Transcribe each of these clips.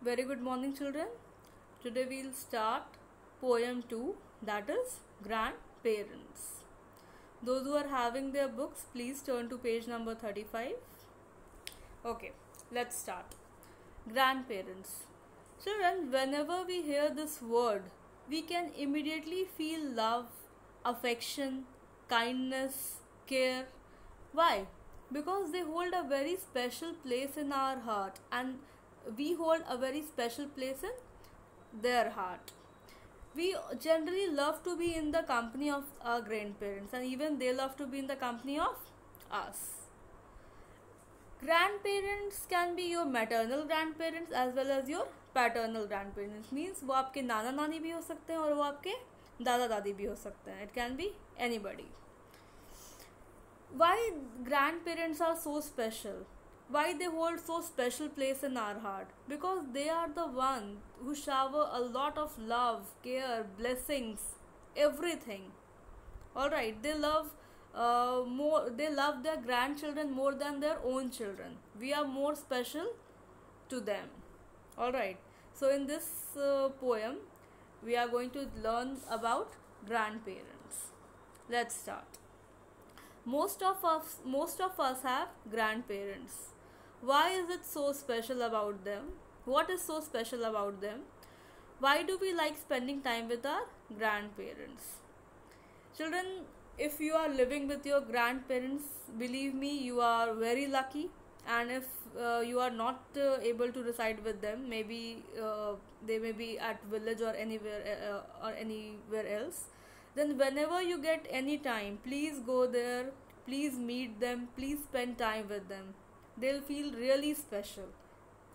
Very good morning, children. Today we'll start poem 2, that is Grandparents. Those who are having their books, please turn to page number 35. Okay, let's start. Grandparents. Children, whenever we hear this word, we can immediately feel love, affection, kindness, care. Why? Because they hold a very special place in our heart and we hold a very special place in their heart. We generally love to be in the company of our grandparents and even they love to be in the company of us. Grandparents can be your maternal grandparents as well as your paternal grand parents means वो आपके नाना नानी भी हो सकते हैं और वो आपके दादा दादी भी हो सकते हैं. It can be anybody. Why grandparents are so special? Why they hold so special place in our heart? Because they are the one who shower a lot of love, care, blessings, everything. All right, they love more. They love their grandchildren more than their own children. We are more special to them. All right. So in this poem, we are going to learn about grandparents. Let's start. Most of us have grandparents. Why is it so special about them? What is so special about them? Why do we like spending time with our grandparents? Children, if you are living with your grandparents, believe me, you are very lucky. And if you are not able to reside with them, maybe they may be at village or anywhere else, then whenever you get any time, please go there, please meet them, please spend time with them. They'll feel really special.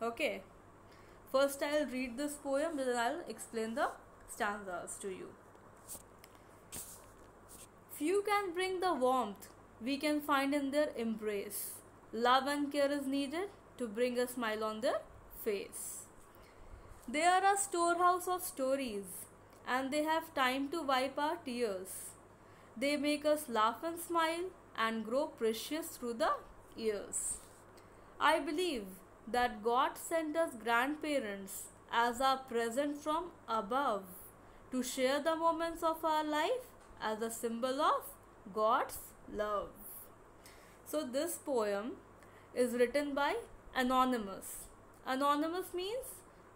Okay, first I'll read this poem, then I'll explain the stanzas to you. Few can bring the warmth we can find in their embrace. Love and care is needed to bring a smile on their face. They are a storehouse of stories and they have time to wipe our tears. They make us laugh and smile and grow precious through the years. I believe that God sent us grandparents as our present from above to share the moments of our life as a symbol of God's love. So this poem is written by Anonymous. Anonymous means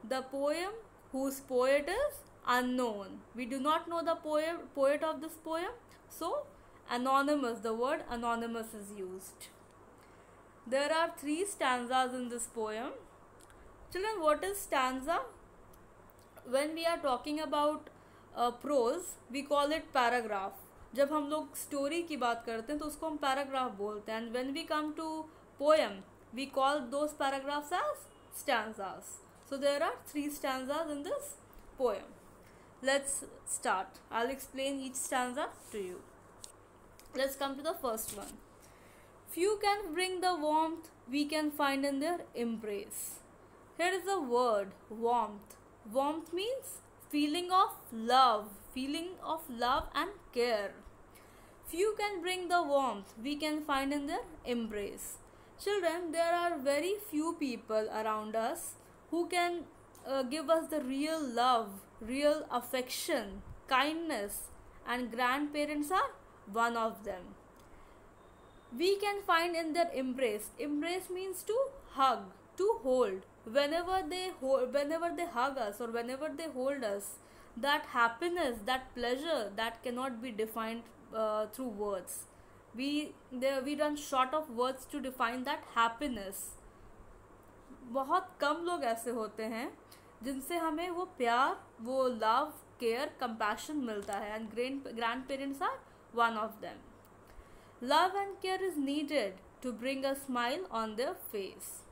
the poem whose poet is unknown. We do not know the poet of this poem. So Anonymous, the word Anonymous is used. There are 3 stanzas in this poem. Children, what is stanza? When we are talking about prose, we call it paragraph. जब हम लोग story की बात करते हैं तो उसको हम पैराग्राफ बोलते हैं. And when we come to poem, we call those paragraphs as stanzas. So there are 3 stanzas in this poem. Let's start. I'll explain each stanza to you. Let's come to the first one. Few can bring the warmth we can find in their embrace. Here is the word warmth. Warmth means feeling of love and care. Few can bring the warmth we can find in their embrace. Children, there are very few people around us who can give us the real love, real affection, kindness, and grandparents are one of them. We can find in their embrace. Embrace means to hug, to hold. Whenever they hug us or whenever they hold us, that happiness, that pleasure, that cannot be defined through words. We run short of words to define that happiness. बहुत कम लोग ऐसे होते हैं जिनसे हमें वो प्यार, वो लव, केयर, कंपैशन मिलता है. And grandparents are one of them. Love and care is needed to bring a smile on their face.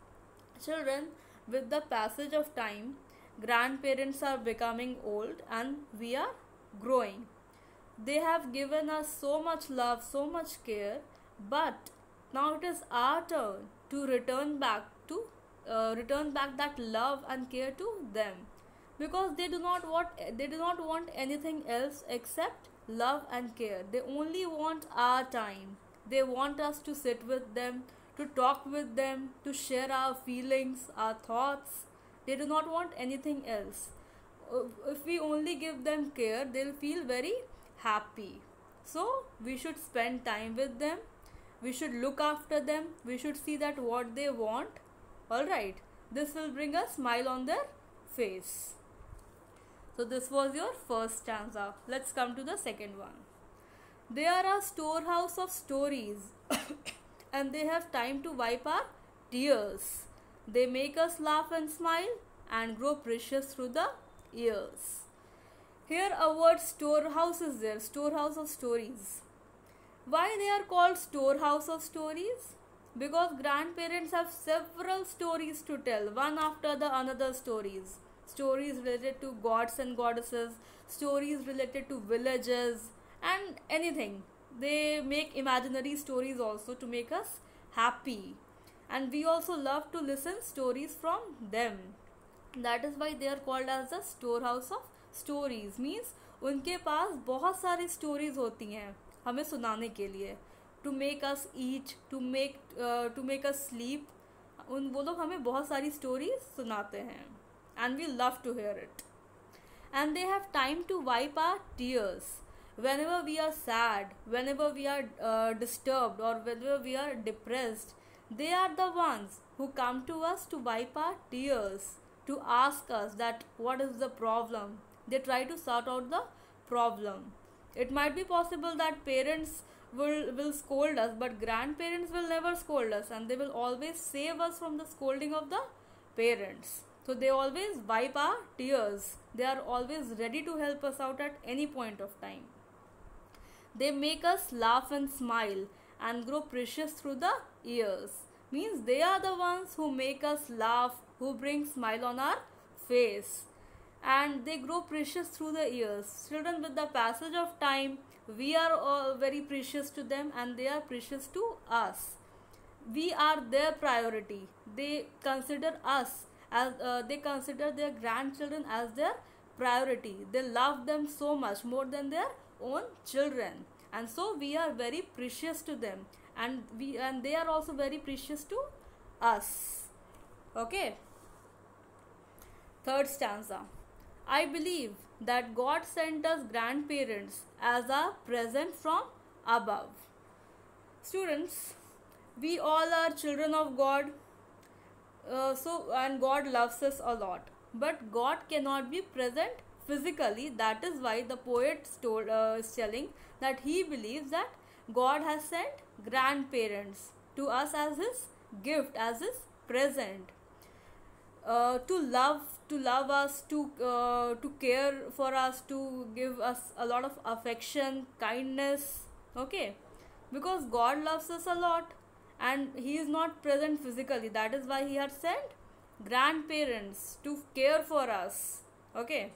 Children, with the passage of time, grandparents are becoming old and we are growing. They have given us so much love, so much care, but now it is our turn to return back that love and care to them, because they do not want anything else except love and care. They only want our time. They want us to sit with them, to talk with them, to share our feelings, our thoughts. They do not want anything else. If we only give them care, they'll feel very happy. So we should spend time with them. We should look after them. We should see that what they want. Alright. This will bring a smile on their face. So this was your first stanza. Let's come to the second one. They are a storehouse of stories and they have time to wipe our tears. They make us laugh and smile and grow precious through the years. Here a word storehouse is there, storehouse of stories. Why they are called storehouse of stories? Because grandparents have several stories to tell, one after the another stories. Stories related to gods and goddesses, stories related to villages and anything. They make imaginary stories also to make us happy. And we also love to listen stories from them. That is why they are called as the storehouse of stories. Means उनके पास बहुत सारी stories होती हैं हमें सुनाने के लिए. To make us eat, to make us sleep. वो लोग हमें बहुत सारी stories सुनाते हैं. And we love to hear it. And they have time to wipe our tears. Whenever we are sad, whenever we are disturbed or whenever we are depressed, they are the ones who come to us to wipe our tears, to ask us that what is the problem. They try to sort out the problem. It might be possible that parents will scold us, but grandparents will never scold us, and they will always save us from the scolding of the parents. So they always wipe our tears. They are always ready to help us out at any point of time. They make us laugh and smile and grow precious through the years. Means they are the ones who make us laugh, who bring smile on our face. And they grow precious through the years. Children, with the passage of time, we are all very precious to them and they are precious to us. We are their priority. They consider us as they consider their grandchildren as their priority. They love them so much more than their own children, and so we are very precious to them, and they are also very precious to us. Okay. Third stanza. I believe that God sent us grandparents as a present from above. Students, we all are children of God. And God loves us a lot, but God cannot be present physically. That is why the poet is telling that he believes that God has sent grandparents to us as his gift, as his present, to love us, to care for us, to give us a lot of affection, kindness. Okay, because God loves us a lot and he is not present physically. That is why he had sent grandparents to care for us. Okay,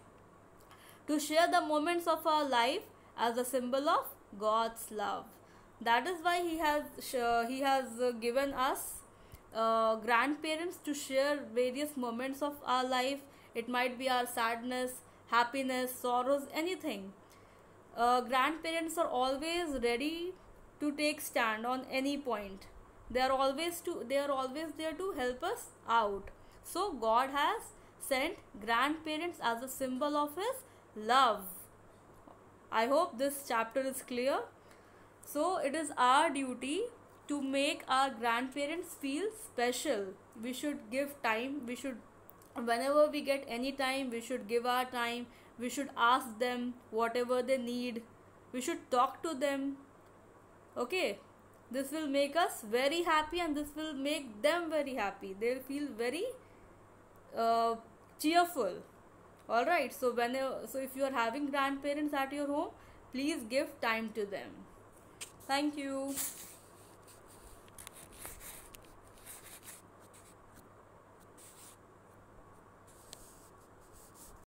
to share the moments of our life as a symbol of God's love. That is why he has given us grandparents to share various moments of our life. It might be our sadness, happiness, sorrows, anything. Grandparents are always ready to take stand on any point. They are always there to help us out. So God has sent grandparents as a symbol of his love. I hope this chapter is clear. So it is our duty to make our grandparents feel special. We should give time. Whenever we get any time, we should give our time. We should ask them whatever they need. We should talk to them. Okay. This will make us very happy and this will make them very happy. They will feel very cheerful. Alright, so if you are having grandparents at your home, please give time to them. Thank you.